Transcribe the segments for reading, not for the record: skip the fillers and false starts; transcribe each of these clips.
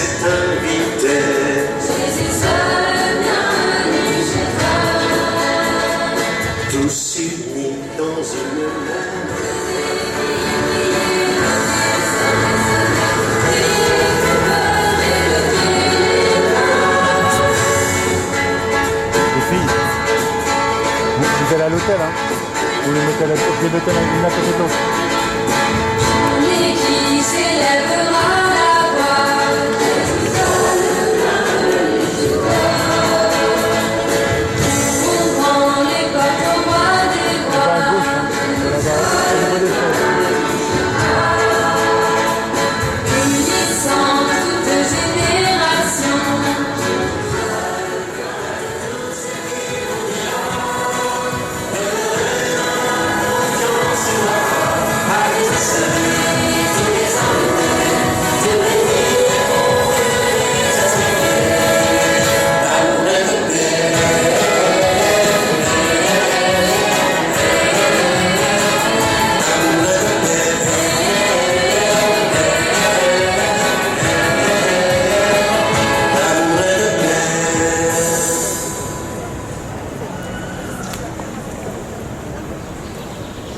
s'est invité. Tous unis dans une même. Les filles, vous allez à l'hôtel, hein? Vous les mettez à l'hôtel l'une à côté de l'autre.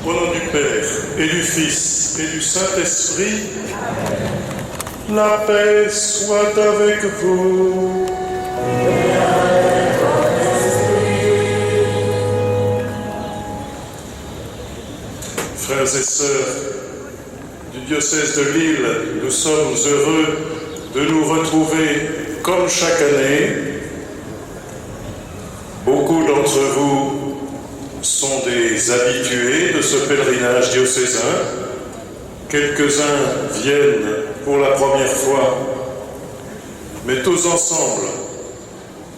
Au nom du Père, et du Fils, et du Saint-Esprit, la paix soit avec vous. Frères et sœurs du diocèse de Lille, nous sommes heureux de nous retrouver comme chaque année. Beaucoup d'entre vous sont des habitués de ce pèlerinage diocésain. Quelques-uns viennent pour la première fois, mais tous ensemble,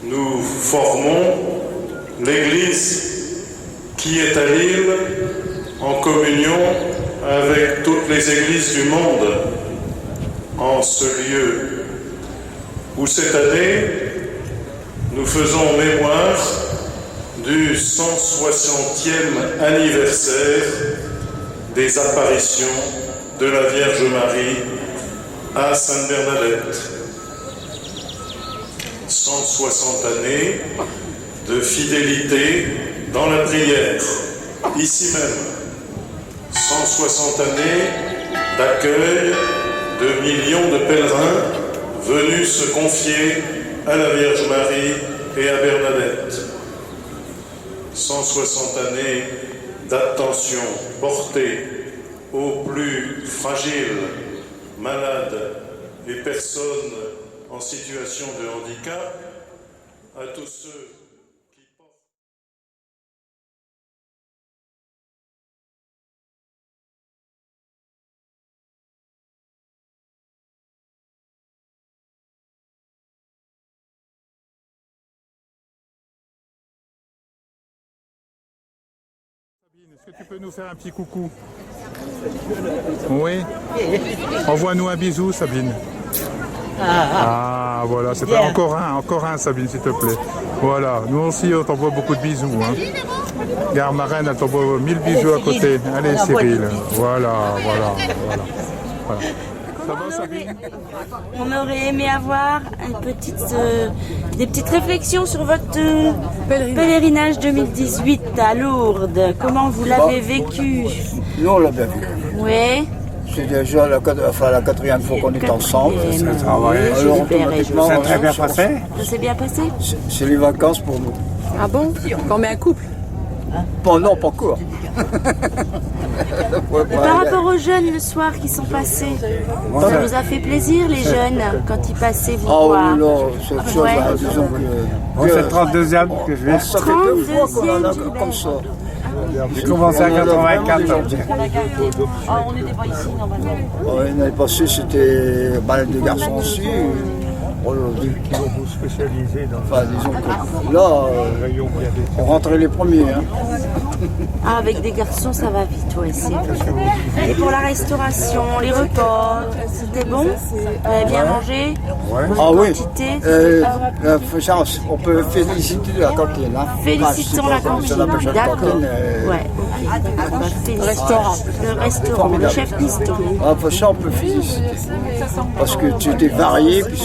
nous formons l'Église qui est à Lille en communion avec toutes les églises du monde en ce lieu où cette année, nous faisons mémoire du 160e anniversaire des apparitions de la Vierge Marie à Sainte-Bernadette. 160 années de fidélité dans la prière, ici même. 160 années d'accueil de millions de pèlerins venus se confier à la Vierge Marie et à Bernadette. 160 années d'attention portée aux plus fragiles, malades et personnes en situation de handicap, à tous ceux qui portent. Est-ce que tu peux nous faire un petit coucou? Oui. Envoie-nous un bisou, Sabine. Ah, voilà, c'est pas encore un, Sabine, s'il te plaît. Voilà, nous aussi, on t'envoie beaucoup de bisous. Hein. Gare Marraine, elle t'envoie 1000 bisous à côté. Allez, Cyril. Voilà. Ça va, Sabine? On aurait aimé avoir des petites réflexions sur votre pèlerinage 2018 à Lourdes. Comment vous l'avez vécu? Nous, on l'a bien vu. Oui. C'est déjà la quatrième fois qu'on est ensemble. Alors, automatiquement, ça s'est très bien passé. Ça s'est bien passé? C'est les vacances pour nous. Ah bon? Quand on met un couple? Non, pas court. Et par rapport aux jeunes le soir qui sont passés, ça vous a fait plaisir les jeunes quand ils passaient vous voir? Ah oui, non, c'est autre chose. Ouais. Disons C'est le 32e que je viens. ça fait 2 fois qu'on en a 32e, comme ça. J'ai commencé à 84. On n'était pas ici normalement. L'année passée, c'était balade de garçons aussi. Qui vont vous spécialiser dans Enfin, disons que là, on rentrait les premiers. Hein. Ah, avec des garçons, ça va vite, ouais, c'est vrai. Et pour la restauration, les repas, c'était bon? Vous avez bien mangé? Ah oui. Quantité, On peut féliciter la cantine. Hein. Félicitons la Enfin, cantine, ça s'appelle d'accord. cantine, Ouais. On va féliciter Restaurant. le restaurant, le Formidable. chef Nisto. Ah, pour ça, on peut féliciter. Parce que tu étais varié, puis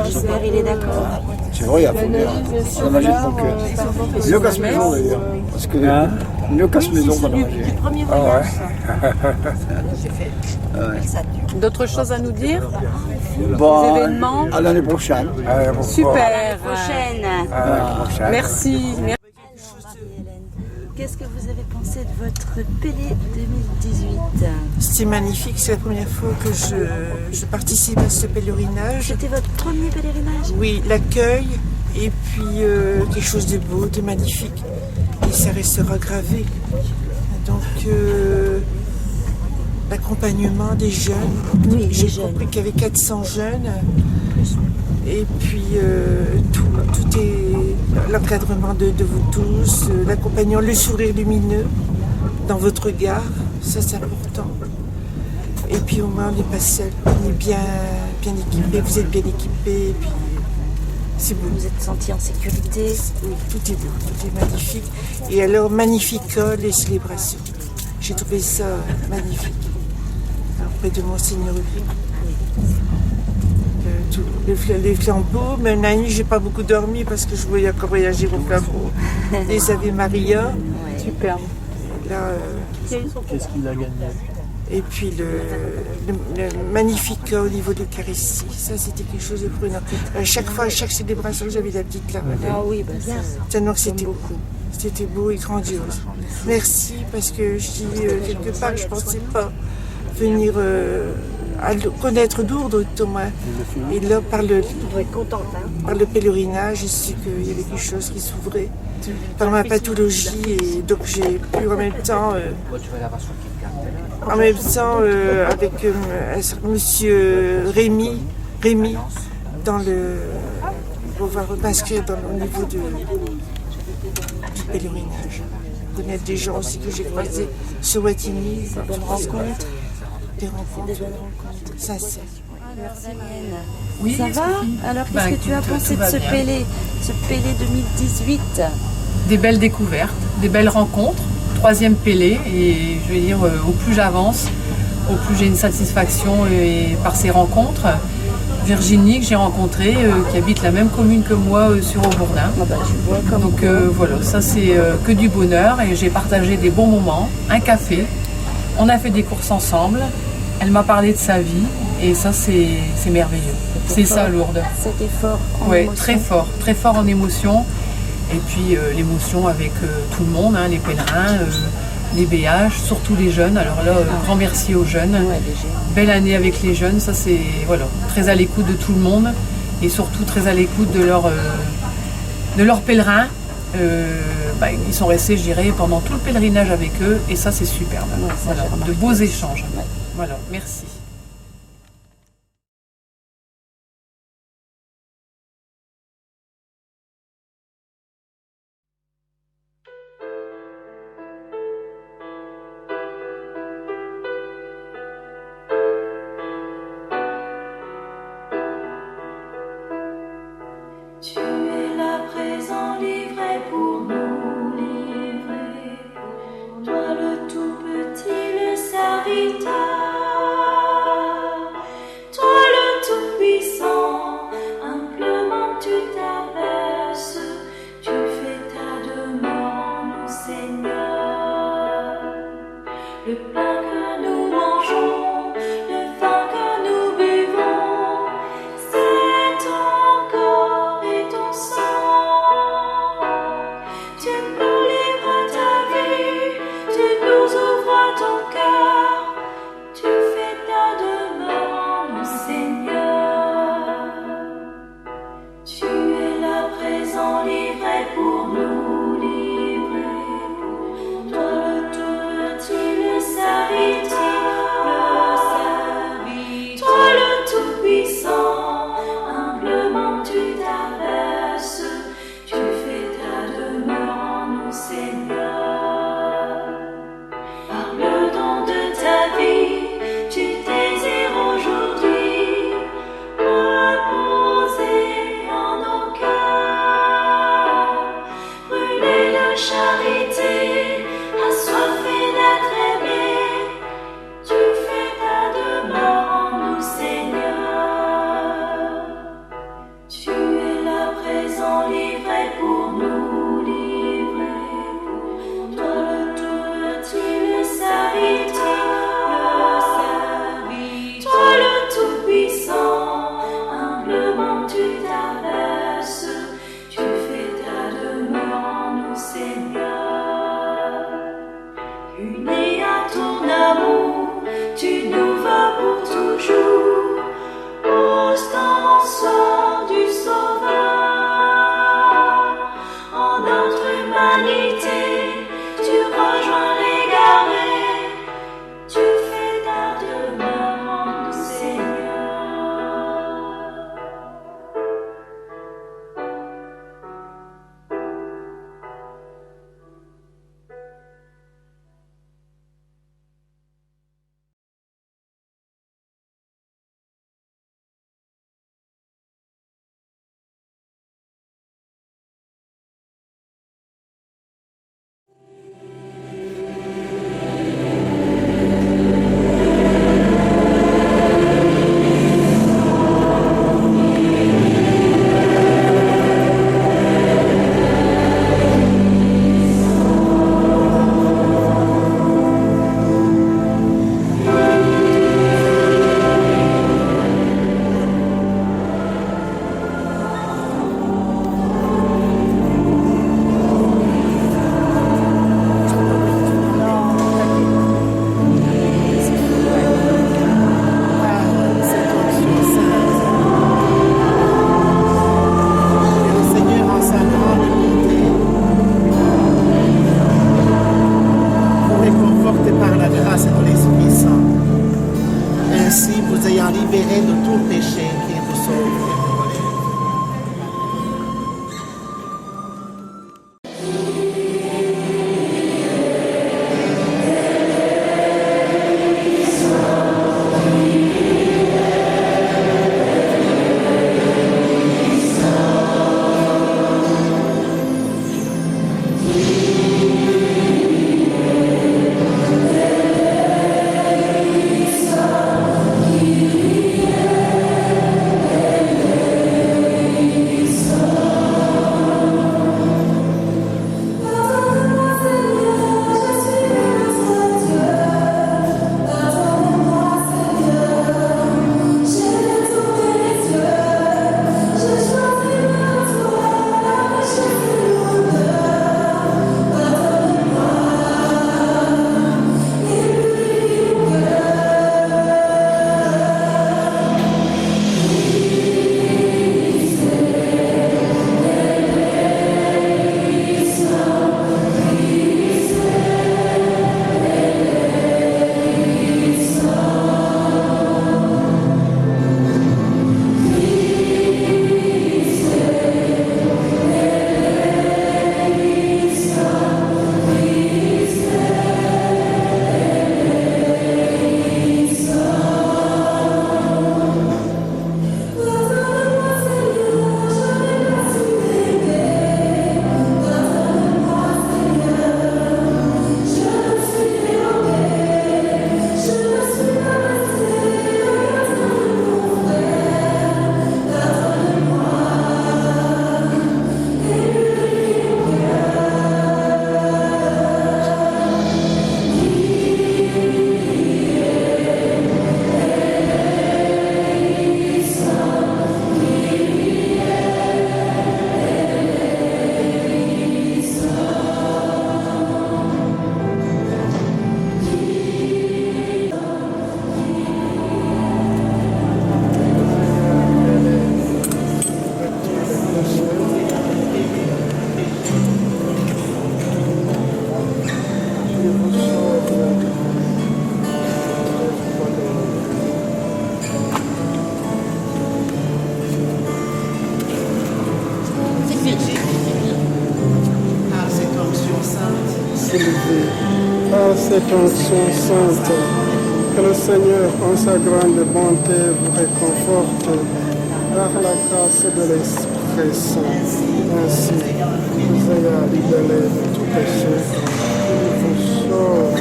J'espère il est d'accord. c'est vrai, il y a Faubert. C'est la magie de ton cœur. Mieux qu'à ce maison d'ailleurs. Parce que mieux qu'à ce maison qu'on a mangé. Premier voyage. D'autres choses à nous dire? Bon, événements. à l'année prochaine. Super. Prochaine. Merci. Qu'est-ce que vous avez pensé de votre Pélé 2018? C'est magnifique, c'est la première fois que je participe à ce pèlerinage. C'était votre premier pèlerinage? Oui, l'accueil et puis quelque chose de beau, de magnifique. Et ça restera gravé. Donc l'accompagnement des jeunes. Oui, J'ai des jeunes. compris qu'il y avait 400 jeunes. Et puis tout est l'encadrement de vous tous, l'accompagnement, le sourire lumineux dans votre regard, ça c'est important. Et puis au moins on n'est pas seul, on est bien équipé, vous êtes bien équipé, et puis c'est beau. Vous êtes senti en sécurité? Oui, tout est beau, tout est magnifique. Et alors magnifica les célébrations. J'ai trouvé ça magnifique. Auprès de Monseigneur Hugues. Les flambeaux, mais la nuit j'ai pas beaucoup dormi parce que je voulais encore voyager au flambeau. Les Ave Maria. Superbe. Là, Qu'est-ce qu'il a gagné? et puis le Magnificat au niveau de l'Eucharistie. Ça c'était quelque chose de prenant. À chaque fois, à chaque célébration, j'avais la petite larme. Ah oui, bah ça. Tellement que c'était beau et grandiose. Merci parce que je dis quelque part, je pensais pas venir à connaître Lourdes, Thomas. Et là, par le pèlerinage, je sais qu'il y avait quelque chose qui s'ouvrait par ma pathologie. Et donc, j'ai pu en même temps, avec monsieur Rémi, dans le, on va m'inscrire au niveau du pèlerinage. Connaître des gens aussi que j'ai croisés sur Wattignies. Bonne rencontre. Des rencontres sincères. Oui, ça va? Alors, qu'est-ce que tu as pensé de ce Pélé 2018? Des belles découvertes, des belles rencontres, 3e Pélé, et je vais dire, au plus j'avance, au plus j'ai une satisfaction et par ces rencontres. Virginie, que j'ai rencontrée, qui habite la même commune que moi sur Aubourdin. Ah bah, tu vois, comme Donc voilà, ça c'est que du bonheur et j'ai partagé des bons moments, un café, on a fait des courses ensemble, elle m'a parlé de sa vie et ça c'est merveilleux. C'est ça Lourdes. C'était fort. Oui, très fort en émotion. Et puis l'émotion avec tout le monde, hein, les pèlerins, les BH, surtout les jeunes. Alors là, grand merci aux jeunes. Ouais, les jeunes. Belle année avec les jeunes, ça c'est voilà, très à l'écoute de tout le monde et surtout très à l'écoute de leurs pèlerins. Ils sont restés, je dirais, pendant tout le pèlerinage avec eux et ça c'est superbe. Ouais, ça, Voilà, j'ai remarqué. de beaux échanges. Ouais. Voilà, merci. Tu es là présent, livré pour nous, livré. Toi le tout petit, le serviteur. S'élever à cette onction sainte, que le Seigneur en sa grande bonté vous réconforte par la grâce de l'Esprit Saint. Ainsi, vous ayez libéré de tout péché, il vous sauve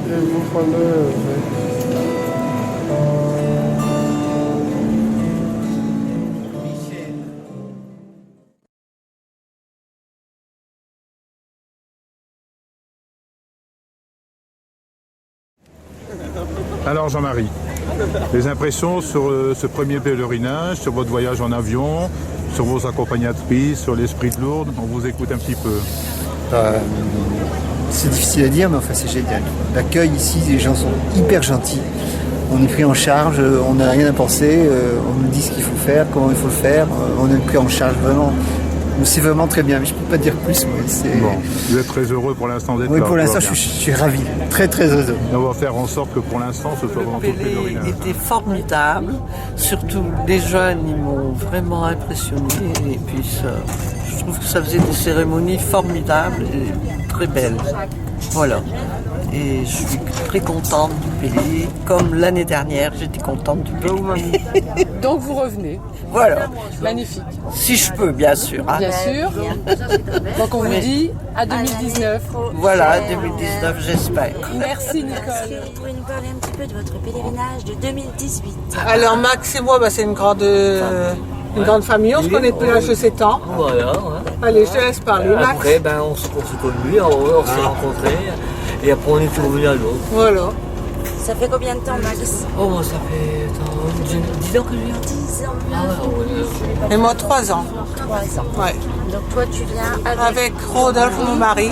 et vous relève. Alors Jean-Marie, les impressions sur ce premier pèlerinage, sur votre voyage en avion, sur vos accompagnatrices, sur l'Esprit de Lourdes, on vous écoute un petit peu. C'est difficile à dire, mais enfin c'est génial. L'accueil ici, les gens sont hyper gentils. On est pris en charge, on n'a rien à penser, on nous dit ce qu'il faut faire, comment il faut le faire, on est pris en charge vraiment. C'est vraiment très bien, mais je ne peux pas dire plus. Bon, vous êtes très heureux pour l'instant d'être là. Oui, pour l'instant, je suis ravi, très très heureux. On va faire en sorte que pour l'instant, ce soit vraiment tout le pèlerinage. Était formidable, surtout les jeunes, ils m'ont vraiment impressionné. Et puis, je trouve que ça faisait des cérémonies formidables et très belles. Voilà. Et je suis très contente du Pélé. Comme l'année dernière, j'étais contente du Pélé. Donc vous revenez. Voilà. Magnifique. Si je peux, bien sûr. Hein. Bien sûr. Donc on vous dit à 2019. Voilà, 2019, j'espère. Merci Nicole. Est-ce que vous pouvez nous parler un petit peu de votre pèlerinage de 2018? Alors Max et moi, c'est une grande famille, on se connaît depuis l'âge de 7 ans. Voilà. Ouais. Allez, je te laisse parler, Max. Après, on s'est connus, on s'est rencontrés, et après on est revenu à l'autre. Voilà. Ça fait combien de temps, Max? Oh, moi, ça fait 10 ans que je viens. 10 ans. Ah, ouais. Et moi, 3 ans. 3 ans. Ouais. Donc toi, tu viens avec Rodolphe, mon mari.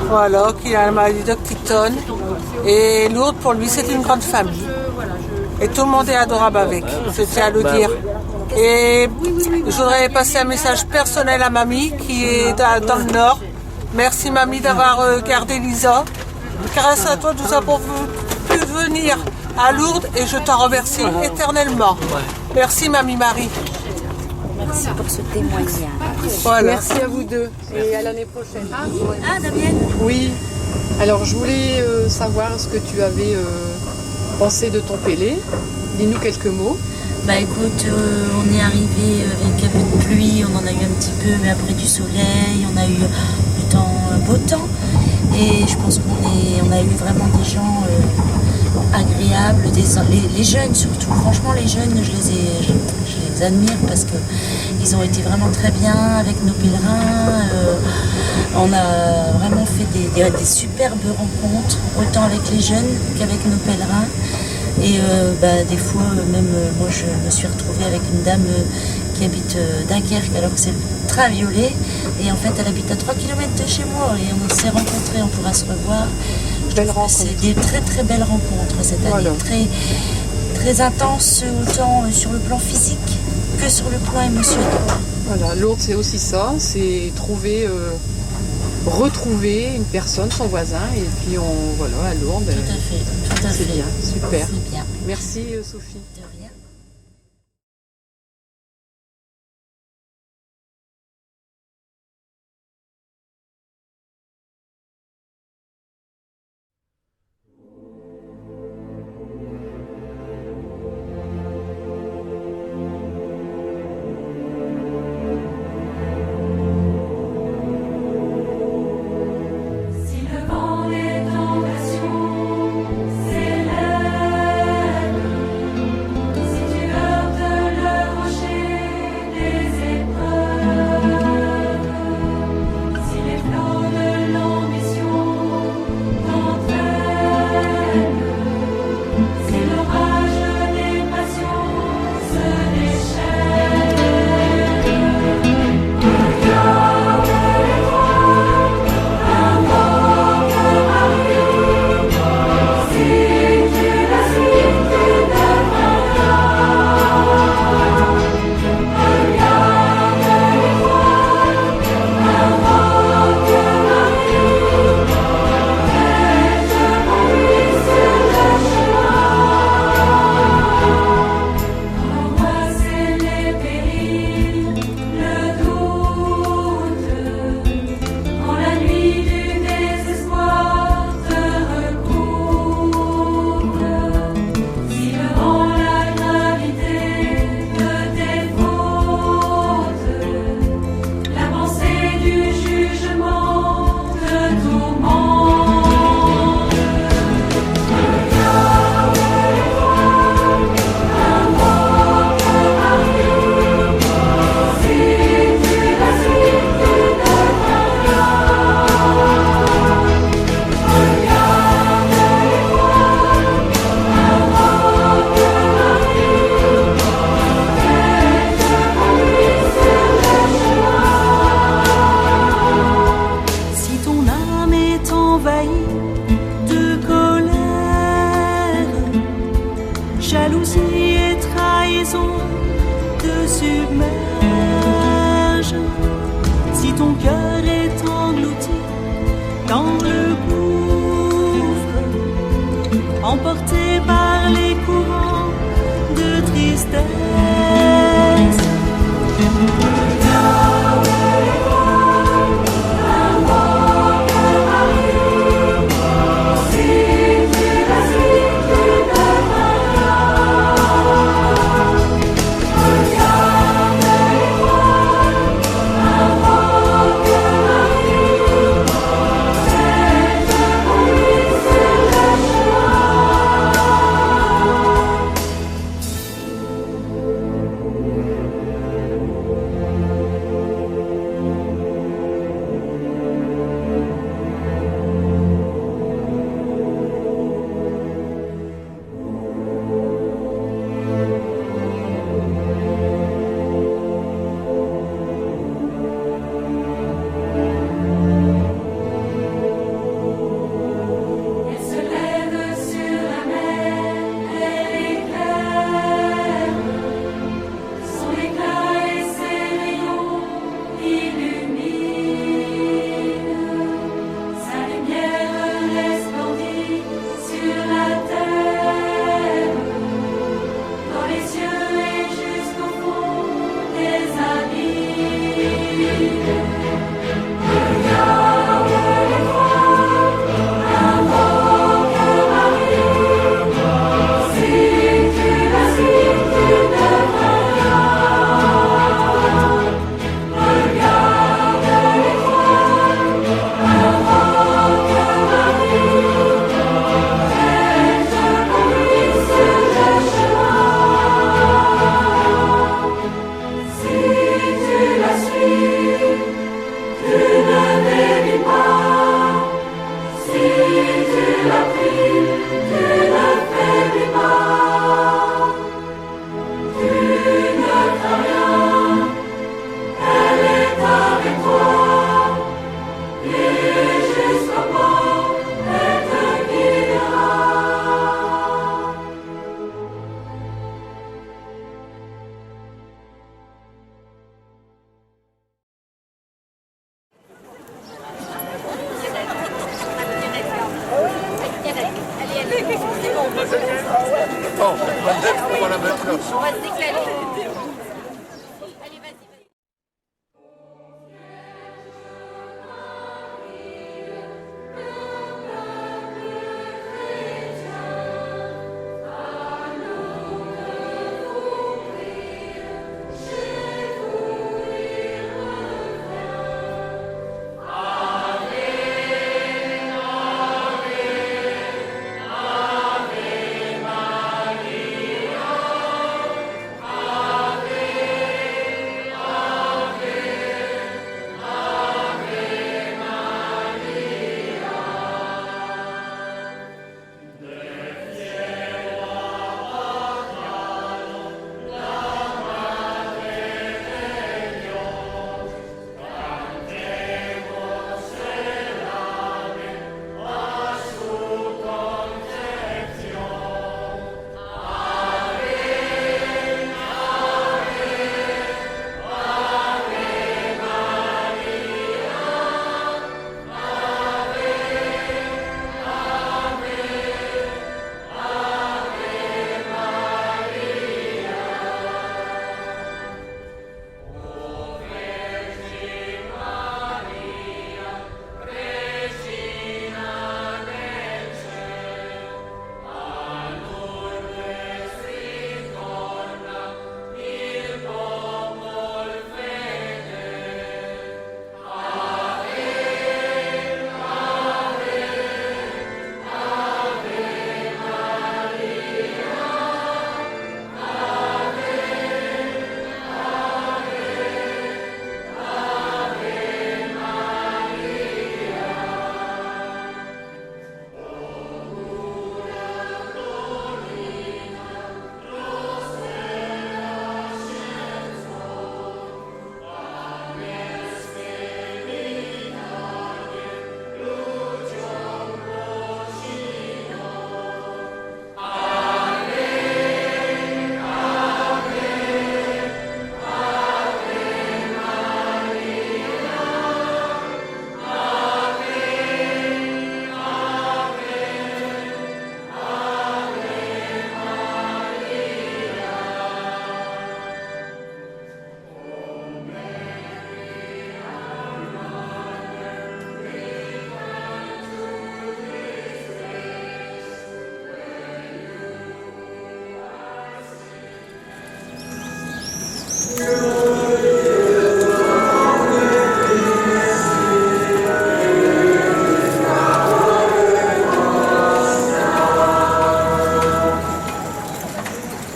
Voilà, qui a la maladie d'Octitone. Et Lourdes, pour lui, c'est une grande famille. Et tout le monde est adorable avec, je tiens à le dire. Et je voudrais passer un message personnel à mamie, qui est dans le Nord. Merci mamie d'avoir gardé Lisa. Grâce à toi, nous avons pu venir à Lourdes et je t'en remercie éternellement. Merci Mamie Marie. Merci pour ce témoignage. Voilà. Merci à vous deux et à l'année prochaine. Ah, Damien. Oui. Alors je voulais savoir ce que tu avais pensé de ton Pélé. Dis-nous quelques mots. Bah écoute, on est arrivé avec un peu de pluie, on en a eu un petit peu, mais après du soleil, on a eu du temps, beau temps. Et je pense qu'on a eu vraiment des gens agréables, les jeunes surtout. Franchement, les jeunes, je les admire parce qu'ils ont été vraiment très bien avec nos pèlerins. On a vraiment fait des superbes rencontres, autant avec les jeunes qu'avec nos pèlerins. Et des fois, même moi, je me suis retrouvée avec une dame qui habite Dunkerque, alors que c'est le train violet. Et en fait, elle habite à 3 km de chez moi. Et on s'est rencontrés, on pourra se revoir. C'est des très très belles rencontres cette année. Voilà. Très, très intenses, autant sur le plan physique que sur le plan émotionnel. Voilà, Lourdes, c'est aussi ça. C'est retrouver une personne, son voisin, et puis à Lourdes. Tout à fait. C'est bien, super. C'est bien. Merci Sophie. De rien. Si le vent des tentations s'élève, si tu heurtes le rocher des épreuves, si les flots de l'ambition t'entraînent, si l'orage des passions se déchaîne, regarde l'étoile, invoque Marie, si tu la suis, tu devras. Regarde l'étoile, invoque Marie, et je conduise le chemin. Angoisser les périls, le doute, quand la nuit du désespoir te recouvre, si devant la gravité de tes fautes, la pensée du jugement te tourmente. Regarde l'étoile, invoque Marie, si tu la suis, tu devras. Regarde l'étoile, invoque Marie, et je conduise le chemin. Si ton âme est envahie de colère, jalousie et trahison te submergent, si ton cœur est englouti dans le gouffre, emporté par les courants de tristesse, Regarde l'étoile, invoque Marie, si tu la suis, tu devras. Regarde l'étoile, invoque Marie, et je conduise le chemin. On va se déclarer.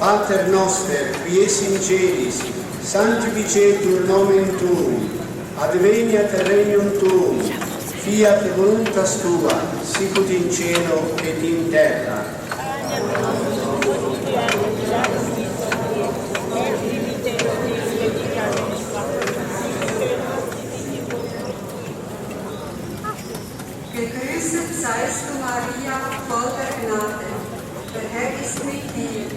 Pater noster, qui es in celis, sanctificetur nomen tuum, adveniat regnum tuum, fiat voluntas tua, sicut in cielo et in terra. Gegrüßet seist du, Maria, voll der Gnade. Der Herr ist mit dir.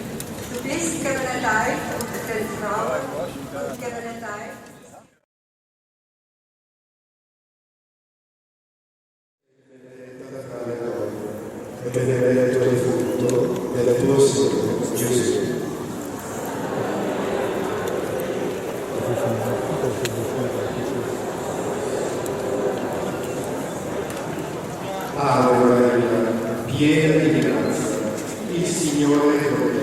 Du bist gebenedeit unter den Frauen und gebenedeit. Benedetto il frutto del tuo seno, Gesù. Ave Maria, piena di grazia, il Signore è con te.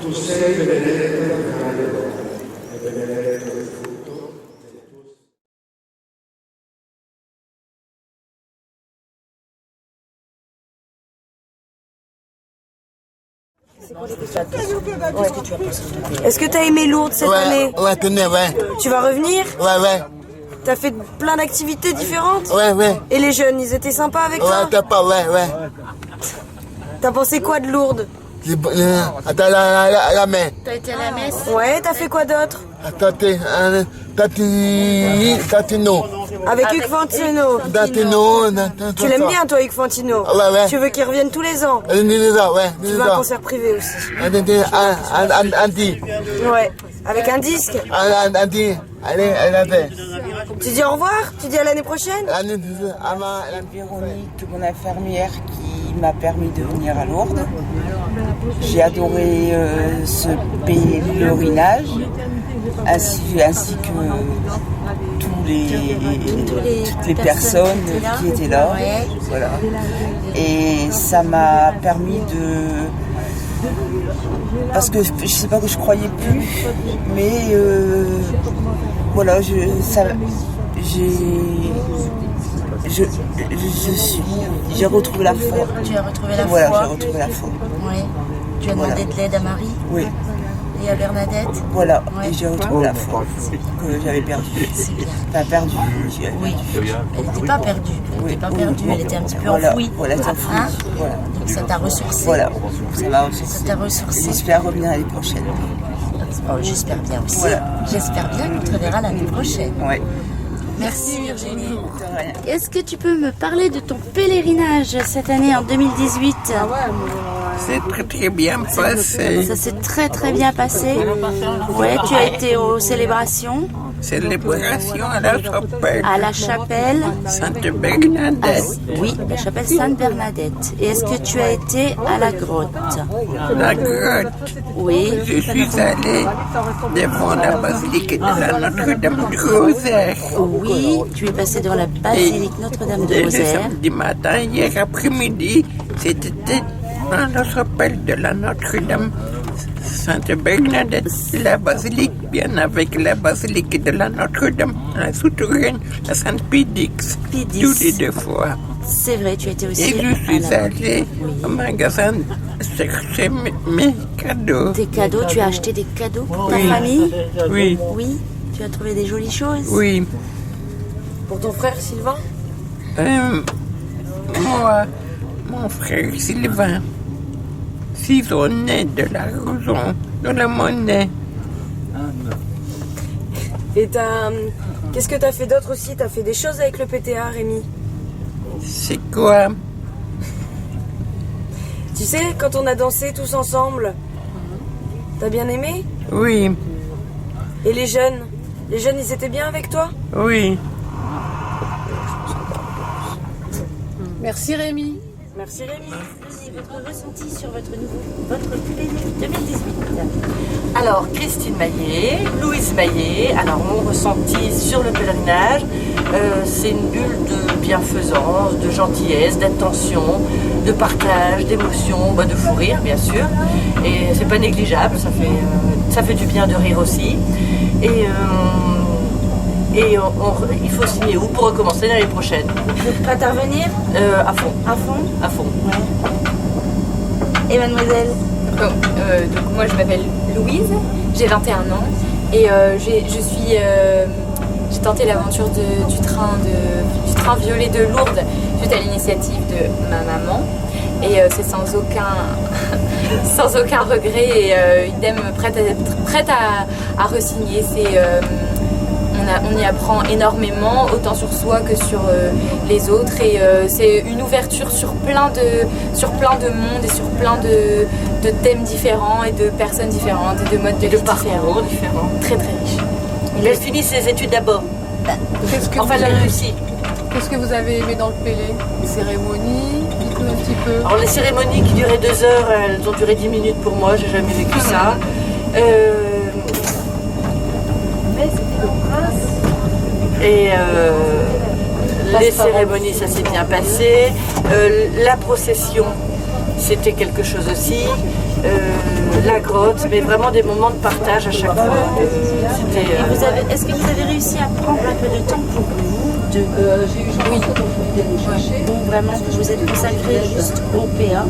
Tu sei benedetta tra le donne, e benedetto il frutto del tuo seno. Est-ce que tu as aimé Lourdes cette année? Ouais, tenez, ouais. Tu vas revenir? Ouais, ouais. T'as fait plein d'activités différentes? Ouais, ouais. Et les jeunes, ils étaient sympas avec toi? Ouais, t'as pas, ouais, ouais. T'as pensé quoi de Lourdes? Attends, la main. T'as été à la messe? Ouais, t'as fait quoi d'autre? Tatino. Avec Hugues Fantino. Tatino. Tu l'aimes bien toi Hugues Fantino? Ouais, ouais. Tu veux qu'il revienne tous les ans? Ouais. Tu veux un concert privé aussi? Andy. Ouais. Avec un disque? Andy. Allez, allez. Tu dis au revoir? Tu dis à l'année prochaine? Véronique, mon infirmière, qui qui m'a permis de venir à Lourdes. J'ai adoré ce pèlerinage, ainsi que toutes les personnes qui étaient là. Ouais. Voilà. Et ça m'a permis parce que je sais pas que je croyais plus, mais voilà, j'ai retrouvé la foi. Tu as retrouvé la Voilà, foi. j'ai retrouvé la foi. Oui. Tu as demandé de l'aide à Marie. Oui. Et à Bernadette. Voilà, Ouais. et j'ai retrouvé la foi que j'avais perdue. Enfin, perdue. Oui. Elle n'était pas perdue. Elle n'était pas perdue. Elle était un petit peu enfouie. Voilà, c'est enfouie. Hein? Voilà. Donc ça t'a ressourcé. Voilà, ça m'a ressourcé. Ça t'a ressourcé. J'espère revenir l'année prochaine. Oh, j'espère bien aussi. Voilà. J'espère bien qu'on te reverra l'année prochaine. Ouais. Merci Virginie. Est-ce que tu peux me parler de ton pèlerinage cette année en 2018? C'est très bien passé. Ça s'est très bien passé. Ouais, tu as été aux célébrations. Célébration à la chapelle. À la chapelle Sainte-Bernadette. Oui, la chapelle Sainte-Bernadette. Et est-ce que tu as été à la grotte? La grotte. Oui. Je suis allé devant la basilique de la Notre-Dame du Rosaire. Oui, tu es passé devant la basilique Notre-Dame du Le Rosaire. samedi matin, hier après-midi, c'était dans la chapelle de la Notre-Dame Sainte-Bernadette, la basilique, bien avec la basilique de la Notre-Dame, la souterraine, la Sainte-Pédix, tous les 2 fois. C'est vrai, tu étais aussi Et je suis allé au magasin chercher mes cadeaux. Tes cadeaux, tu as acheté des cadeaux pour ta Oui. famille? Oui. Oui, tu as trouvé des jolies choses? Oui. Pour ton frère Sylvain? Moi, mon frère Sylvain, ciseaux-nez de l'argent, de la monnaie. Et qu'est-ce que t'as fait d'autre aussi? T'as fait des choses avec le PTA, Rémi? C'est quoi? Tu sais, quand on a dansé tous ensemble, t'as bien aimé? Oui, Et les jeunes? Les jeunes, ils étaient bien avec toi? oui. Merci Rémi. Merci Rémi. Votre ressenti sur votre pèlerinage 2018. Alors, Christine Maillet, Louise Maillet, alors mon ressenti sur le pèlerinage, c'est une bulle de bienfaisance, de gentillesse, d'attention, de partage, d'émotion, de fou rire bien sûr. Et c'est pas négligeable, ça fait du bien de rire aussi. Et il faut signer où pour recommencer l'année prochaine? Prête à revenir? À fond. À fond? À fond. Et mademoiselle? Donc moi je m'appelle Louise, j'ai 21 ans et j'ai tenté l'aventure du train violet de Lourdes suite à l'initiative de ma maman et c'est sans aucun regret et idem prête à re-signer. On y apprend énormément, autant sur soi que sur les autres et c'est une ouverture sur plein de mondes et sur plein de thèmes différents et de personnes différentes et de modes de vie différents. Très très riche. Elle finit ses études d'abord. Enfin, elle a réussi. Qu'est-ce que vous avez aimé dans le Pélé? Les cérémonies? Dites-nous un petit peu. Alors les cérémonies qui duraient 2 heures, elles ont duré 10 minutes pour moi, j'ai jamais vécu ça. Et les cérémonies, ça s'est bien passé. La procession, c'était quelque chose aussi. La grotte, mais vraiment des moments de partage à chaque fois. Est-ce que vous avez réussi à prendre un peu de temps pour vous deux? Oui. Donc vraiment, vous êtes consacré juste au PA?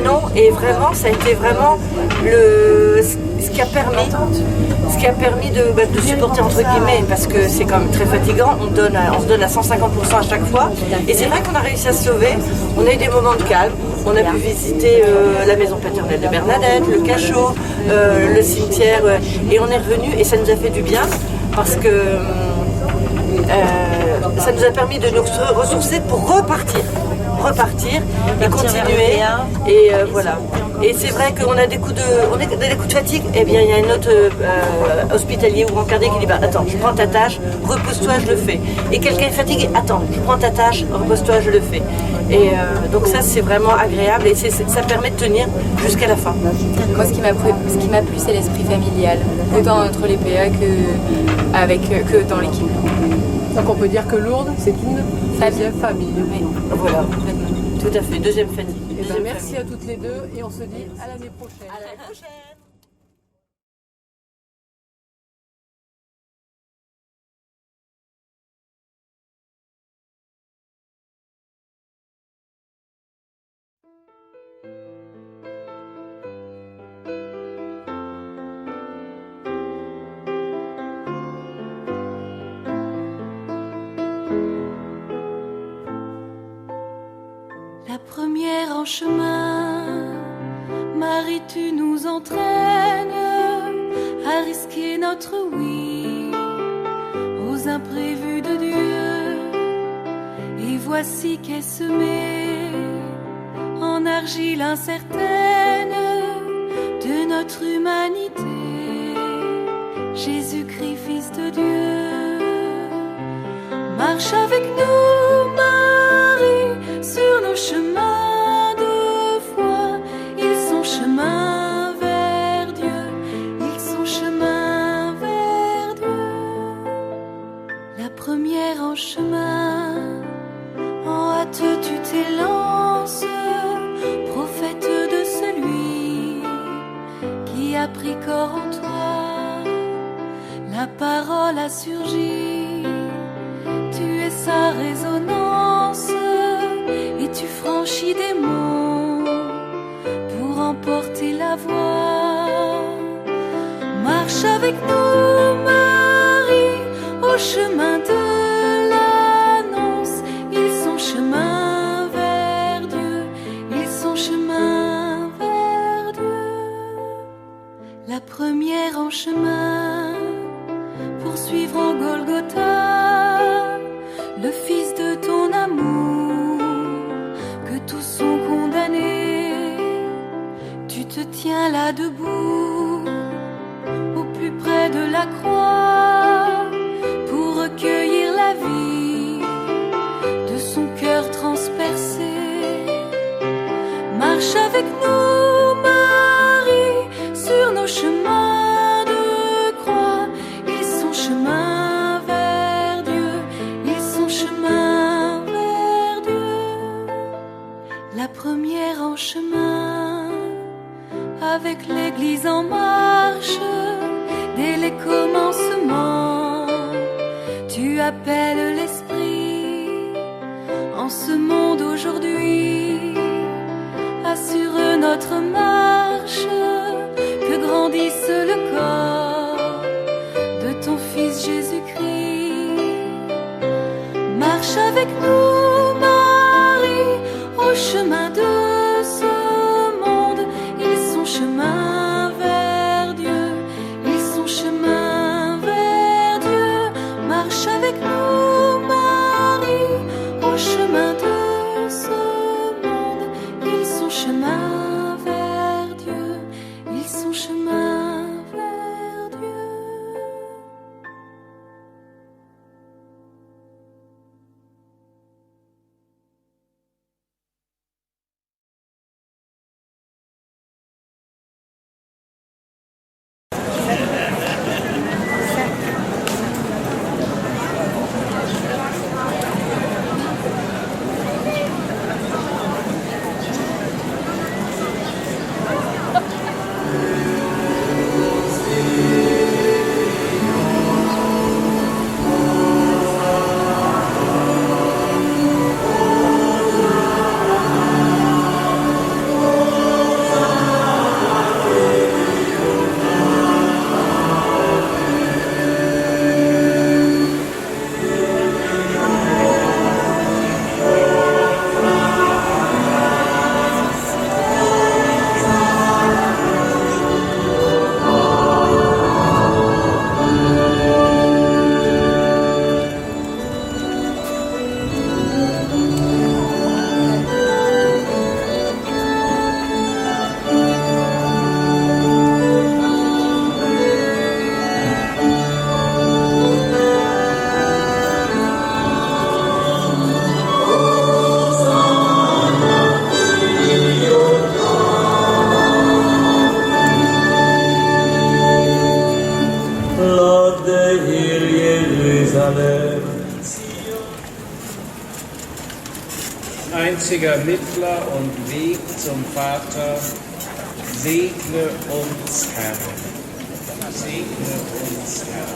Non, et vraiment, ça a été vraiment ce qui a permis de supporter entre guillemets, parce que c'est quand même très fatigant, on se donne à 150% à chaque fois, et c'est vrai qu'on a réussi à se sauver, on a eu des moments de calme, on a pu visiter la maison paternelle de Bernadette, le cachot, le cimetière, et on est revenu, et ça nous a fait du bien, parce que ça nous a permis de nous ressourcer pour repartir. repartir et continuer. Et voilà. Et c'est vrai qu'on a des coups de fatigue. Eh bien, il y a un autre hospitalier ou brancardé qui dit bah, attends, je prends ta tâche, repose-toi, je le fais. Et quelqu'un est fatigué, attends, je prends ta tâche, repose-toi, je le fais. Et donc ça, c'est vraiment agréable et ça permet de tenir jusqu'à la fin. Moi, ce qui m'a plu, c'est l'esprit familial, autant entre les PA que dans l'équipe. Donc on peut dire que Lourdes, c'est une deuxième famille. Oui. Voilà, tout à fait, deuxième famille. Merci à toutes les deux et on se dit à l'année prochaine. À l'année prochaine. La première en chemin, Marie, tu nous entraînes à risquer notre oui aux imprévus de Dieu. Et voici qu'est semée en argile incertaine de notre humanité, Jésus-Christ, Fils de Dieu. Marche avec nous, Marie, sur nos chemins de foi. Ils sont chemin vers Dieu, ils sont chemin vers Dieu. La première en chemin, en hâte tu t'élances, prophète de celui qui a pris corps en toi. La parole a surgi, tu es sa résonance, et tu franchis des monts pour emporter la voix. Marche avec nous, Marie, au chemin de l'annonce. Ils sont chemin vers Dieu, ils sont chemin vers Dieu. La première en chemin pour suivre en Golgotha le Fils de ton amour, que tous sont condamnés. Tu te tiens là debout, au plus près de la croix, pour recueillir la vie de son cœur transpercé. Marche avec nous, Marie, sur nos chemins de croix. Ils sont chemin vers Dieu, ils sont chemin vers Dieu. La première en chemin, avec l'Église en marche, dès les commencements, tu appelles l'Esprit en ce monde aujourd'hui. Assure notre marche, que grandisse le corps de ton Fils Jésus-Christ. Marche avec nous, Marie, au chemin de ce monde. Ils sont chemin vers Dieu, ils sont chemin vers Dieu. Marche avec nous, Marie, au chemin de ce monde. Ils sont chemin vers Dieu, ils sont chemin vers Dieu. einziger Mittler und Weg zum Vater, segne uns, Herr. Segne uns, Herr.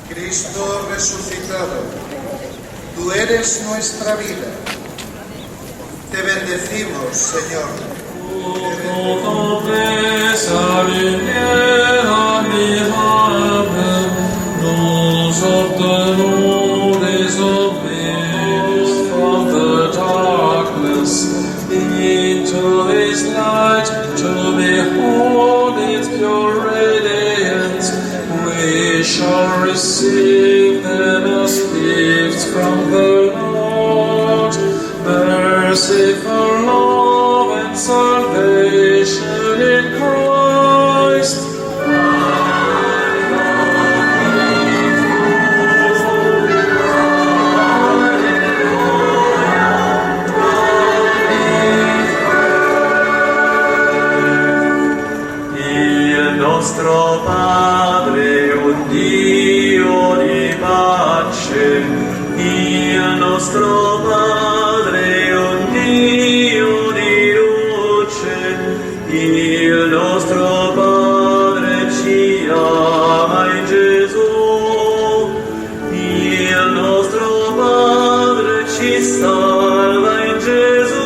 Cristo resucitado, tú eres nuestra vida. Te bendecimos, Señor. Nous obtenons désormais from the darkness into His light to behold His pure radiance. We shall receive them as gifts from the Lord, merciful love and salvation in Christ. Nostro Padre, un Dio di pace, il nostro Padre, un Dio di luce, il nostro Padre ci ama in Gesù, il nostro Padre ci salva in Gesù.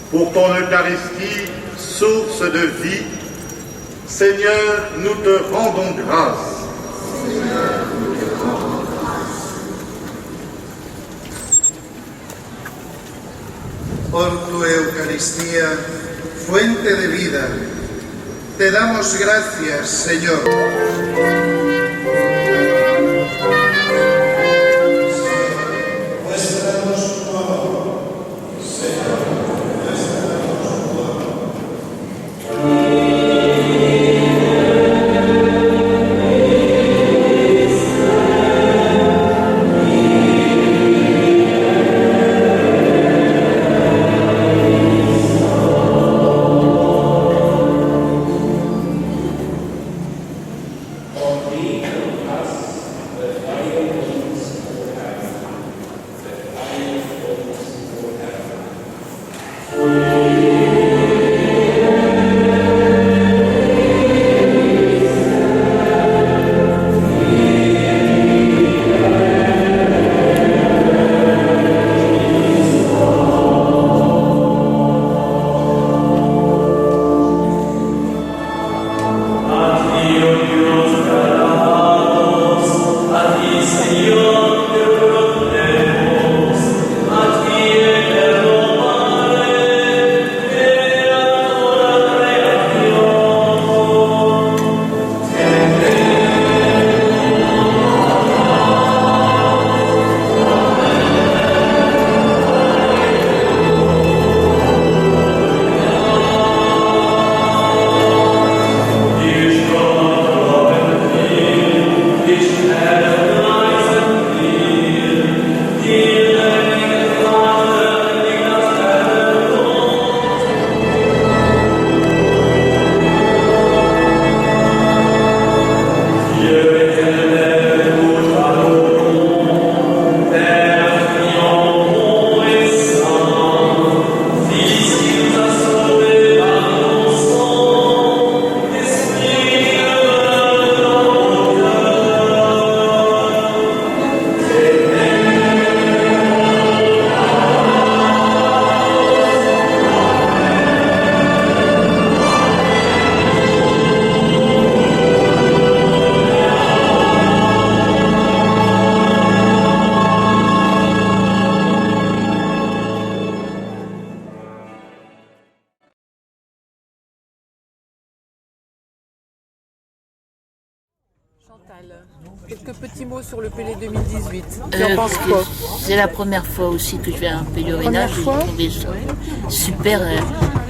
Pour ton Eucharistie, source de vie, Seigneur, nous te rendons grâce. Por tu Eucaristía, fuente de vida, te damos gracias, Señor. Chantal, quelques petits mots sur le Pélé 2018. Tu en penses quoi? C'est la première fois aussi que je fais un pèlerinage. J'ai trouvé ça super,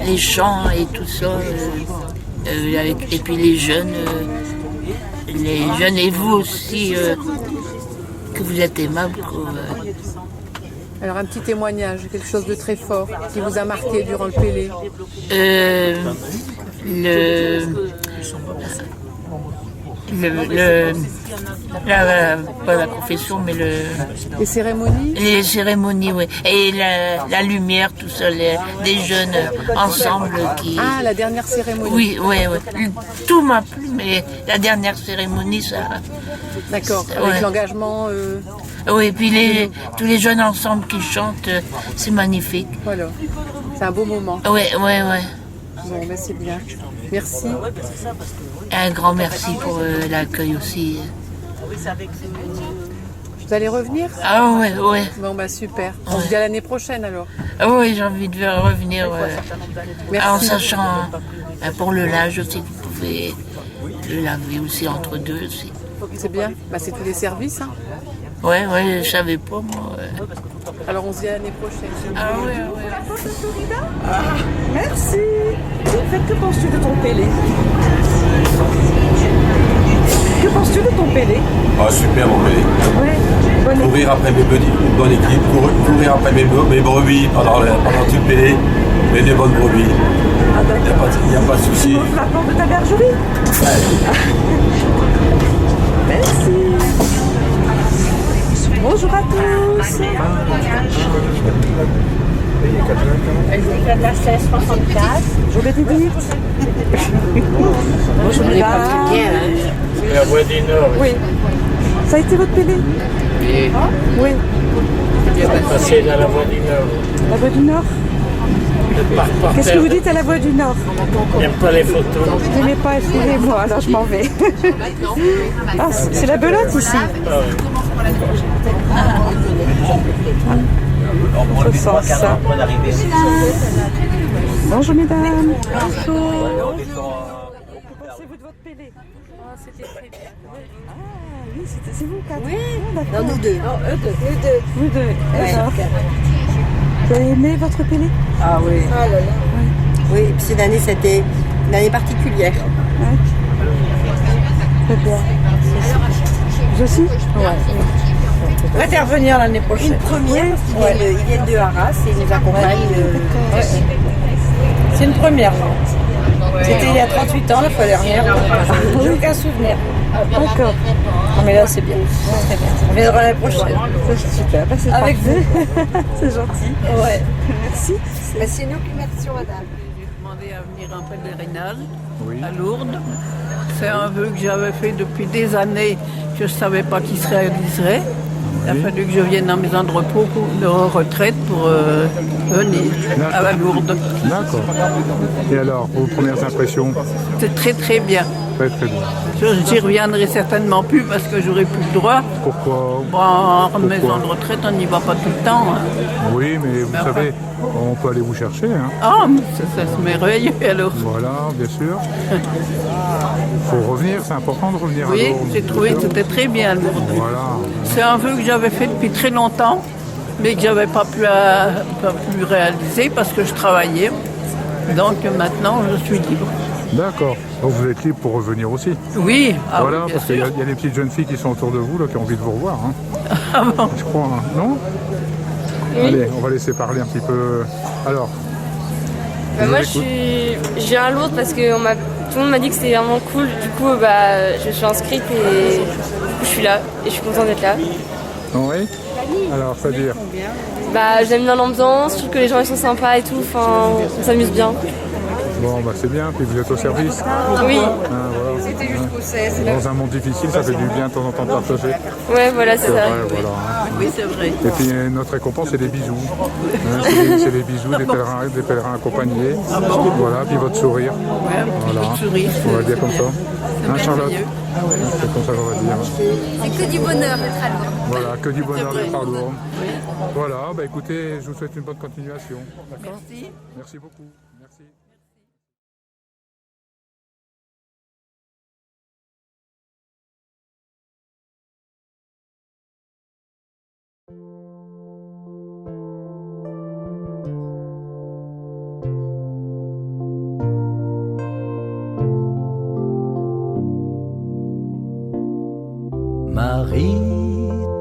les chants et tout ça. Et puis les jeunes et vous aussi, que vous êtes aimables. Alors un petit témoignage, quelque chose de très fort qui vous a marqué durant le Pélé. Pas la confession, mais les cérémonies. Les cérémonies, oui. Et la lumière, tout ça, des jeunes ensemble qui. Ah, la dernière cérémonie. Oui, oui, oui. Tout m'a plu, mais la dernière cérémonie, ça. D'accord. Avec l'engagement. Oui, et puis tous les jeunes ensemble qui chantent, c'est magnifique. Voilà. C'est un beau moment. Oui, oui, oui. Bon, ben c'est bien. Merci. Un grand merci pour l'accueil aussi. Vous allez revenir? Ah oui, oui. Bon, bah super. On se dit à l'année prochaine alors. Ah oui, j'ai envie de revenir en sachant pour le linge aussi, vous pouvez le laver aussi entre deux aussi. C'est bien. Bah, c'est tous les services. Hein. Ouais, ouais, je savais pas moi. Alors on se dit à l'année prochaine. Ah oui, oui. Ah, merci. En fait, que penses-tu de ton Pélé? Que penses-tu de ton Pélé? Ah, super mon Pélé. Ouais. Courir après mes petits, une bonne équipe, courir après mes brebis pendant tout le Pélé, mais des bonnes brebis. Il n'y a pas de souci. Tu m'offres la porte de ta bergerie? Ouais. Merci. Bonjour à tous. La 1664. Bonjour Bénédicte. Bonjour mesdames. La voie du Nord. Oui. Ça a été votre Pélé? Oui. Oui. On est passé dans la voie du Nord. La voie du Nord? Qu'est-ce que vous dites à la voie du Nord? J'aime pas les photos. Je n'aimais pas, excusez-moi, alors je m'en vais. Ah, c'est la belote ici. On ressent ça. Bonjour mesdames. Bonjour. Que pensez-vous de votre Pélé? C'était très bien. Ah oui, c'est vous quatre? Oui, d'accord. Non, nous deux. Non, eux deux. Vous deux. Ouais. Alors, vous avez aimé votre Pélé? Ah oui. Ah là là. Oui, et puis cette année, c'était une année particulière. Ouais. Très bien. Vous aussi? Ouais. On va intervenir l'année prochaine. Une première, parce qu'ils viennent de Arras et ils nous accompagnent. Ouais. C'est une première. Ouais. C'était il y a 38 ans, la fois dernière. J'ai aucun souvenir. D'accord. Non, mais là, c'est bien. Très bien. On viendra l'année prochaine. C'est super. Bah, c'est avec vous. C'est gentil. Ouais. Merci. C'est nous qui merci, madame. J'ai demandé à venir en pèlerinage à Lourdes. C'est un vœu que j'avais fait depuis des années. Je ne savais pas qu'il se réaliserait. Il a fallu que je vienne dans mes maison de repos, de retraite pour venir à la Lourdes. D'accord. Et alors, vos premières impressions? C'est très très bien. Très très bien. J'y reviendrai certainement plus parce que j'aurai plus le droit. Pourquoi? Bon, en maison de retraite, on n'y va pas tout le temps. Hein. Oui, mais vous savez, on peut aller vous chercher. Hein. Ah, c'est merveilleux alors. Voilà, bien sûr. Il faut revenir, c'est important de revenir à Oui, Lourdes. j'ai trouvé que c'était très bien Lourdes. Voilà. C'est un vœu que j'avais fait depuis très longtemps, mais que j'avais pas pu réaliser parce que je travaillais. Donc maintenant, je suis libre. D'accord. Donc vous êtes libre pour revenir aussi? Oui, voilà, oui, parce qu'il y a des petites jeunes filles qui sont autour de vous, là, qui ont envie de vous revoir. Hein. Ah bon? Je crois, hein. Non? Oui. Allez, on va laisser parler un petit peu. Alors moi, je viens à Lourdes parce que tout le monde m'a dit que c'était vraiment cool. Du coup, je suis inscrite et du coup, je suis là et je suis contente d'être là. Oui. Alors, c'est-à-dire? J'aime bien l'ambiance, je trouve que les gens ils sont sympas et tout, enfin, on s'amuse bien. Bon, c'est bien, puis vous êtes au service. Oui. Voilà. C'était jusqu'au 16. Dans un monde difficile, ça fait du bien de temps en temps de partager. Ouais, voilà, c'est ça. Vrai, voilà. Oui, c'est vrai. Et puis notre récompense, c'est des bisous. C'est des bisous, des pèlerins accompagnés. Voilà, puis votre sourire. Ouais, voilà. votre sourire. On va le dire comme ça. Hein, Charlotte? C'est comme ça qu'on va dire. C'est que du bonheur d'être à Lourdes. Voilà, que du bonheur d'être à Lourdes. Voilà, écoutez, je vous souhaite une bonne continuation. D'accord? Merci beaucoup. Merci.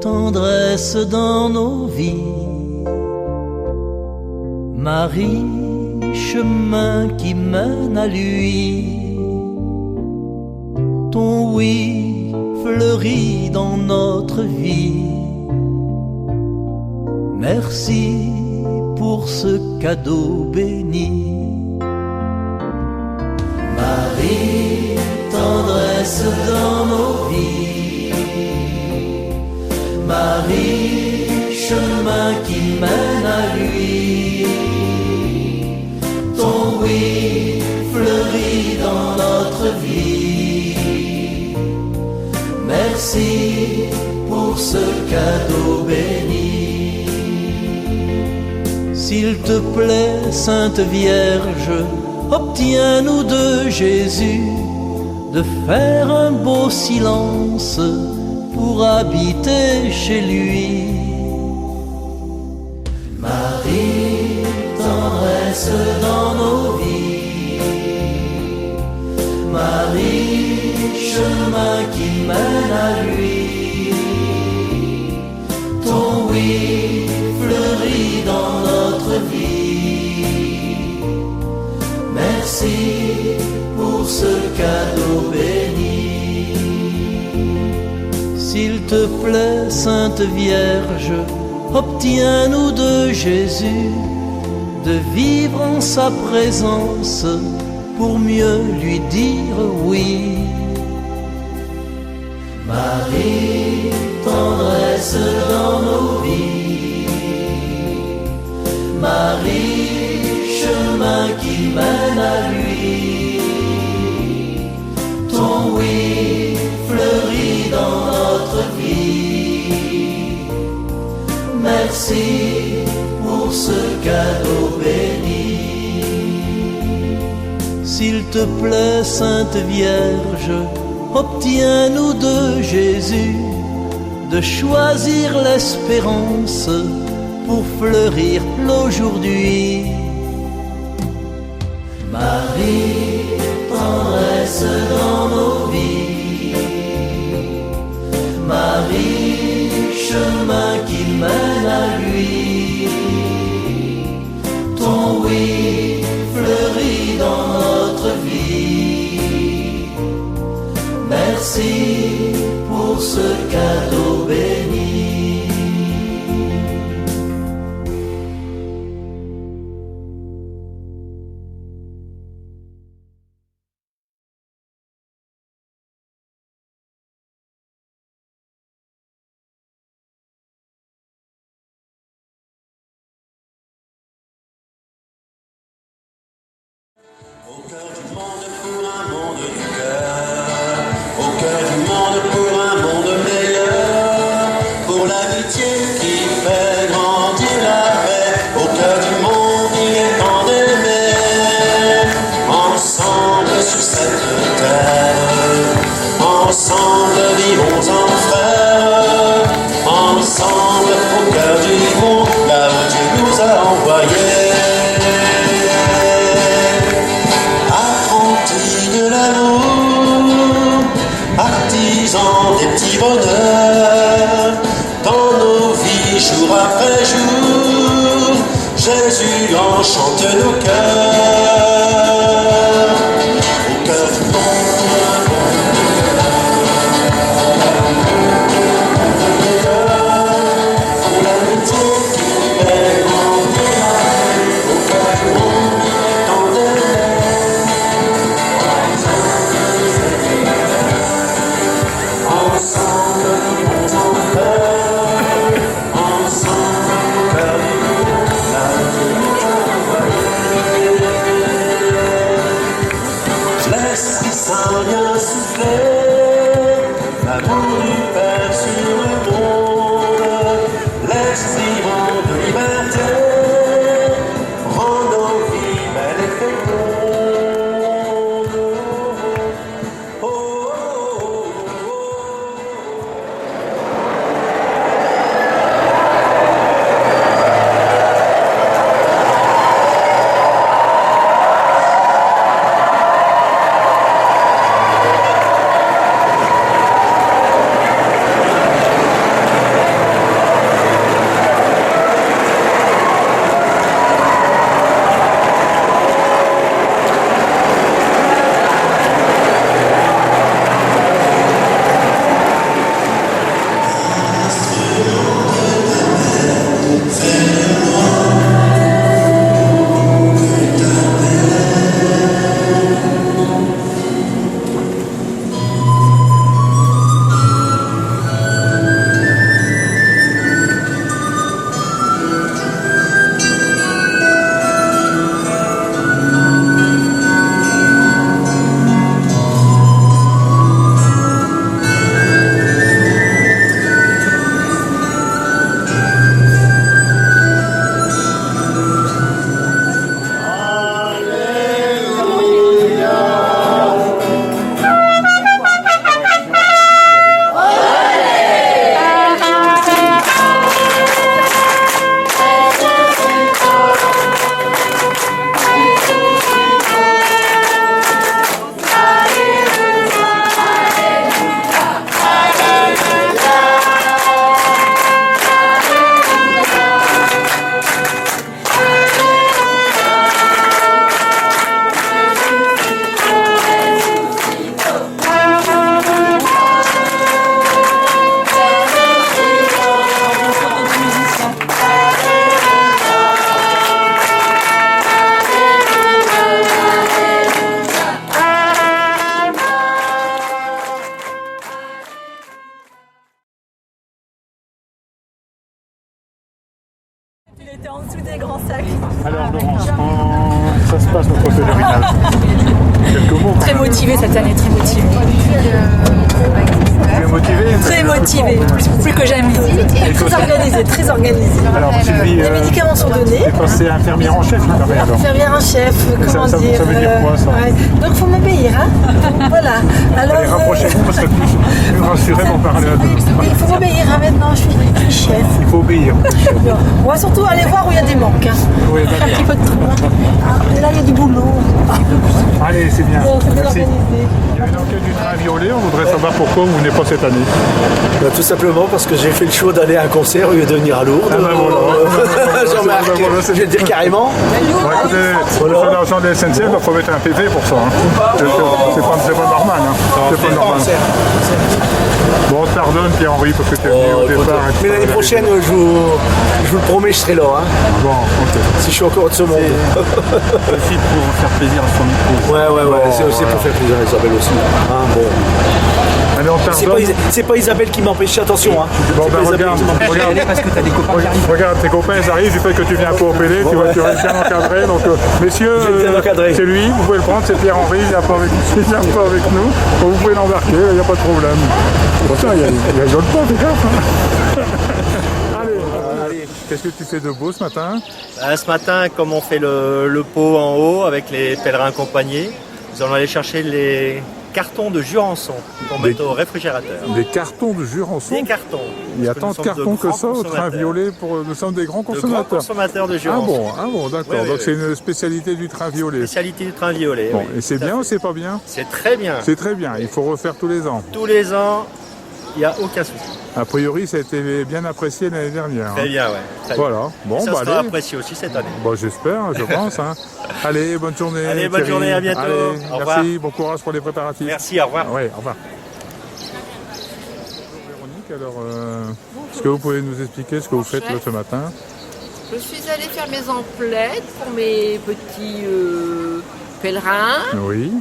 tendresse dans nos vies. Marie, chemin qui mène à lui. Ton oui fleurit dans notre vie. Merci pour ce cadeau béni. Marie, tendresse dans nos vies. Marie, chemin qui mène à lui. Ton oui fleurit dans notre vie. Merci pour ce cadeau béni. S'il te plaît, Sainte Vierge, obtiens-nous de Jésus de faire un beau silence pour habiter chez lui. Marie, tendresse dans nos vies. Marie, chemin qui mène à lui. Ton oui fleurit dans notre vie. Merci pour ce cadeau béni. S'il te plaît, Sainte Vierge, obtiens-nous de Jésus de vivre en sa présence pour mieux lui dire oui. Marie, tendresse dans nos vies. Marie, chemin qui mène à lui. Ton oui fleurit dans notre vie. Merci pour ce cadeau béni. S'il te plaît, Sainte Vierge, obtiens-nous de Jésus de choisir l'espérance pour fleurir l'aujourd'hui. Marie, tendresse dans nos vies. Marie, chemin qui mène à lui. Ton oui fleurit dans notre vie. Merci pour ce cadeau béni. Au cœur du monde pour un monde du cœur, au cœur du monde pour un monde meilleur, pour l'amitié qui fait grandir la paix, au cœur du monde il est temps d'aimer, ensemble sur cette terre, ensemble vivons en frères, ensemble au cœur du monde, là où Dieu nous a envoyés. Des petits bonheurs dans nos vies jour après jour, Jésus enchante nos cœurs, au cœur du monde, pour l'amitié qui fait grandir la paix, au cœur du monde il est temps d'aimer. Ensemble, vivons en paix, ensemble, au cœur du monde, là où Dieu nous a envoyés. L'Esprit Saint vient souffler, l'amour du Père sur le monde, l'Esprit rend de liberté, rend nos vies belles et fécondes. Oh, oh, oh, oh. motivée cette année, très motivée. Tu es motivée? Très motivée, plus que jamais. Très organisée. Alors Sylvie, les médicaments sont donnés. tu es passée infirmière en chef, il paraît alors. Infirmière en chef, comment ça dire. veut dire quoi ça? Ouais. Donc il faut m'obéir, hein. Voilà. Alors. Allez, rapprochez-vous parce que plus rassuré pour parler à deux. Il faut m'obéir, hein, maintenant, je suis chef. Il faut obéir. On va surtout aller voir où il y a des manques. Hein. Oui, Faire un petit peu de trou. Ah, là, il y a du boulot. Allez, c'est bien. Bon, c'est bien Merci. organisé. Il y a une enquête du train violet, on voudrait savoir pourquoi vous venez pas cette année. Tout simplement parce que j'ai fait le choix d'aller à un concert au lieu de venir à Lourdes. Ah ben voilà. Jean-Marc, je vais le dire carrément. Bon, écoutez, pour l'argent de la SNCF, il faut mettre un PV pour ça. Hein. C'est pas normal. Hein. C'est pas normal. Bon, on te pardonne Pierre-Henri parce que tu es venu au départ. Mais l'année prochaine, je vous le promets, je serai là. Hein. Bon, ok. Si je suis encore de ce monde. Aussi pour faire plaisir à son micro. Ouais, c'est aussi pour faire plaisir à Isabelle aussi. Hein, bon. Allez, on pardonne. C'est pas Isabelle qui m'empêche, attention. Hein. Bon, ben regarde, parce que t'as des copains qui arrivent. Regarde, tes copains ils arrivent, du fait que tu viens pour opérer, tu vas bien encadré. Donc, messieurs, c'est lui, vous pouvez le prendre, c'est Pierre-Henri, il vient pas avec nous. Donc, vous pouvez l'embarquer, il n'y a pas de problème. Attention, il rigole pas, fais gaffe. Hein. Allez. Qu'est-ce que tu fais de beau ce matin? Ce matin, comme on fait le pot en haut avec les pèlerins accompagnés, nous allons aller chercher les cartons de Jurançon pour mettre au réfrigérateur. Des cartons de Jurançon? Des cartons. Il y a tant de cartons que ça au train violet, nous sommes des grands consommateurs. De grands consommateurs de Jurançon. Ah bon, d'accord. Oui, donc c'est une spécialité du train violet. Spécialité du train violet. Bon, oui, et c'est bien ou c'est pas bien? C'est très bien. C'est très bien, il faut refaire tous les ans. Tous les ans, il n'y a aucun souci. A priori, ça a été bien apprécié l'année dernière. Très bien, ouais. Très voilà. Bien. Bon, ça bah sera allez. apprécié aussi cette année. Bon, j'espère, je pense. Hein. Allez, bonne journée. Allez, bonne journée, à bientôt. Allez, au revoir. merci, bon courage pour les préparatifs. Merci, au revoir. Oui, au revoir. Véronique, alors, est-ce que vous pouvez nous expliquer ce que vous faites là ce matin? Je suis allée faire mes emplettes pour mes petits pèlerins. Oui.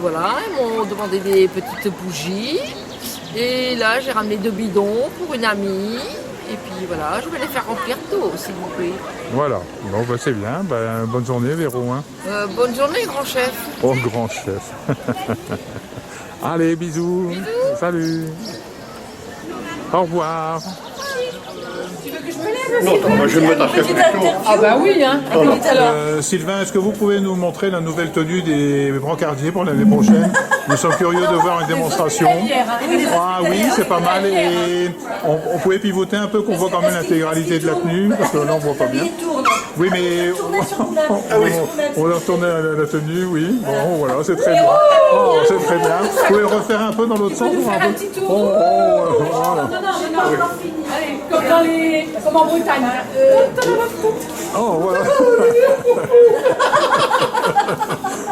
Voilà, ils m'ont demandé des petites bougies. Et là, j'ai ramené 2 bidons pour une amie. Et puis voilà, je vais les faire remplir d'eau, s'il vous plaît. Voilà, bon, bah, c'est bien. Bah, bonne journée, Véro. Hein. Bonne journée, grand chef. Oh, grand chef. Allez, bisous. Salut. Au revoir. Non, moi je vais me mettre à faire plutôt. Ah bah oui, hein. Sylvain, est-ce que vous pouvez nous montrer la nouvelle tenue des brancardiers pour l'année prochaine? Nous sommes curieux de voir une démonstration. Ah oui, c'est pas mal. Et on pouvait pivoter un peu, qu'on voit quand même l'intégralité de la tenue, parce que là on voit pas bien. Oui, mais on a retourné la tenue, oui. Bon, voilà, c'est très bien. Oh, c'est très bien. Vous pouvez le refaire un peu dans l'autre sens? Un petit tour. Voilà. Non, allez, comme en Bretagne. Oh, voilà.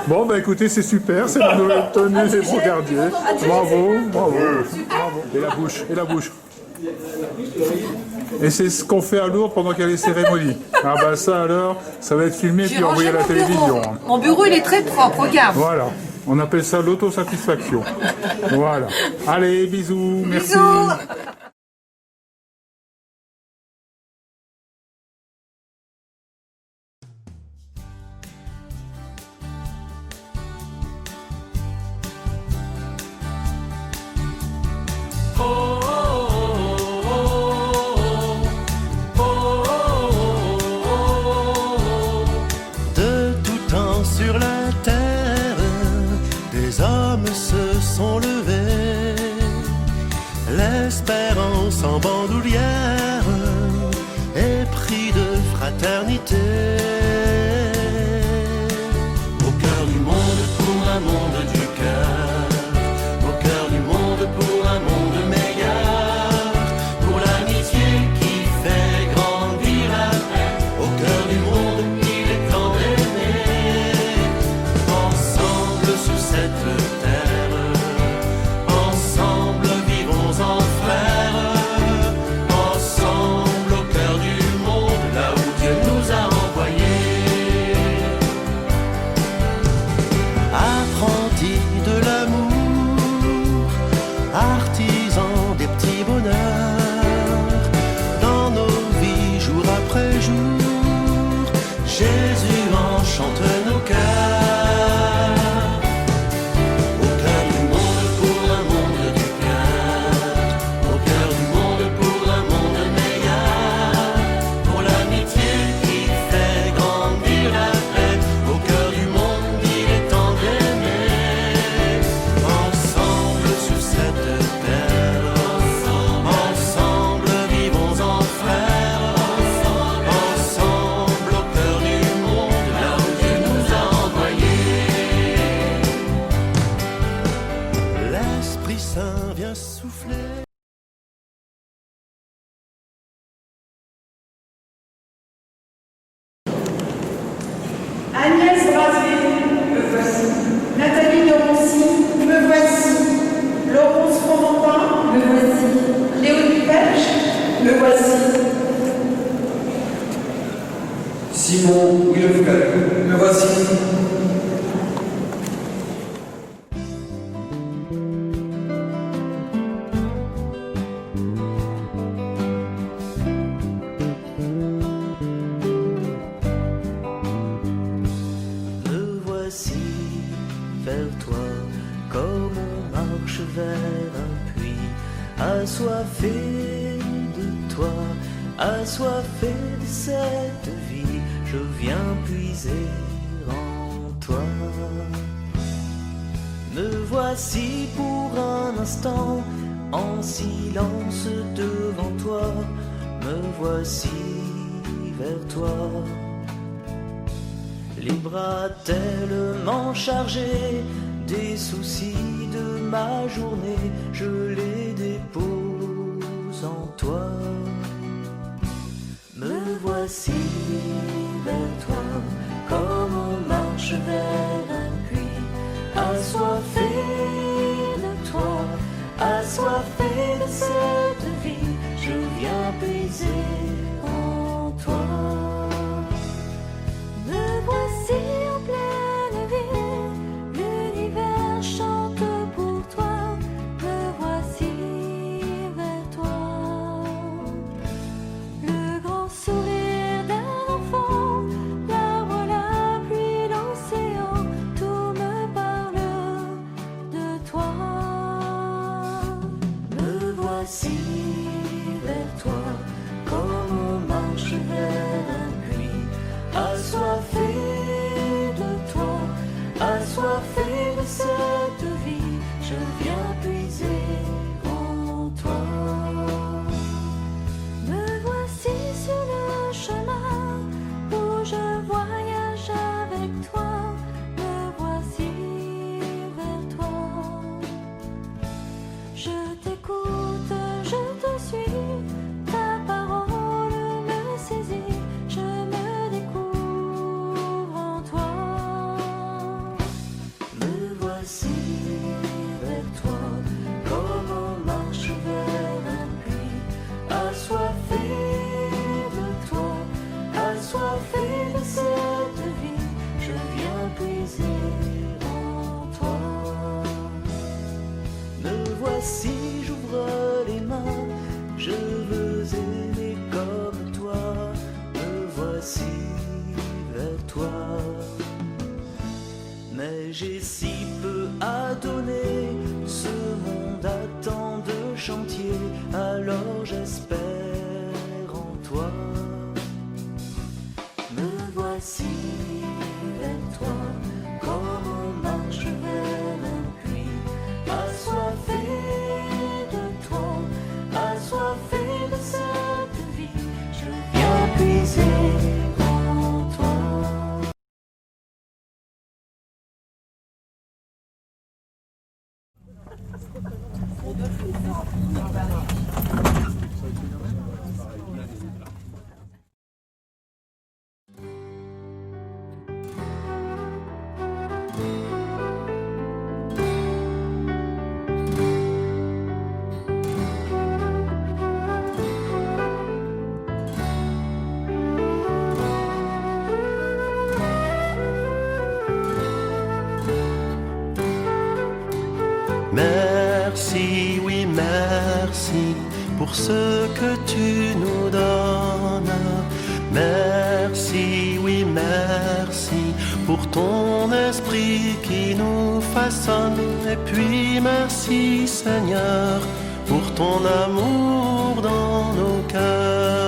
Bon, bah écoutez, c'est super, c'est la nouvelle tenue des brancardiers. Bravo. Et la bouche. Et c'est ce qu'on fait à Lourdes pendant qu'il y a les cérémonies. Ah bah ça alors, ça va être filmé puis envoyé à la télévision. Mon bureau, il est très propre, regarde. Voilà, on appelle ça l'autosatisfaction. Voilà. Allez, bisous, merci. De tout temps sur la terre, des hommes se sont levés, l'espérance en bandoulière, épris de fraternité. Au cœur du monde pour un monde du cœur, au cœur du monde pour un monde meilleur, pour l'amitié qui fait grandir la paix, au cœur du monde il est temps d'aimer, ensemble sous cette terre, ensemble vivons en frères, ensemble au cœur du monde, là où Dieu nous a envoyés. Apprentis de l'amour, artisans des petits bonheurs, dans nos vies jour après jour, Jésus enchante nos cœurs. vers toi, comme on marche vers un puits, assoiffé de toi, assoiffé de cette vie, je viens puiser en toi. Me voici pour un instant, en silence devant toi, me voici vers toi. Les bras tellement chargés des soucis de ma journée, je les dépose en toi. Me voici vers toi, comme on marche vers un puits, assoiffé de toi, assoiffé de cette vie, je viens puiser en toi. Me voici en pleine vie, l'univers chante pour toi, me voici vers toi. Le grand sourire d'un enfant, l'arbre, la pluie, l'océan, tout me parle de toi. Me voici vers toi, comme on marche vers un puits, assoiffé de toi, assoiffé de cette vie, je viens puiser en toi. Me voici sur le chemin où je voyage avec toi, me voici vers toi. Je t'écoute, je te suis, ta parole me saisit, je me découvre en toi. Me voici vers toi, comme on marche vers un puits, assoiffé de toi, assoiffé de cette vie, je viens puiser en toi. Me voici, j'ouvre les mains, je veux aimer comme toi, me voici vers toi. Mais j'ai si peu à donner, ce monde a tant de chantiers, alors j'espère en toi. Me voici vers toi, comme on marche vers un puits, assoiffé de toi, assoiffé de cette vie, je viens puiser en toi. Merci, oui merci pour ce que tu nous donnes. Merci, oui merci pour ton esprit qui nous façonne. Et puis merci Seigneur pour ton amour dans nos cœurs.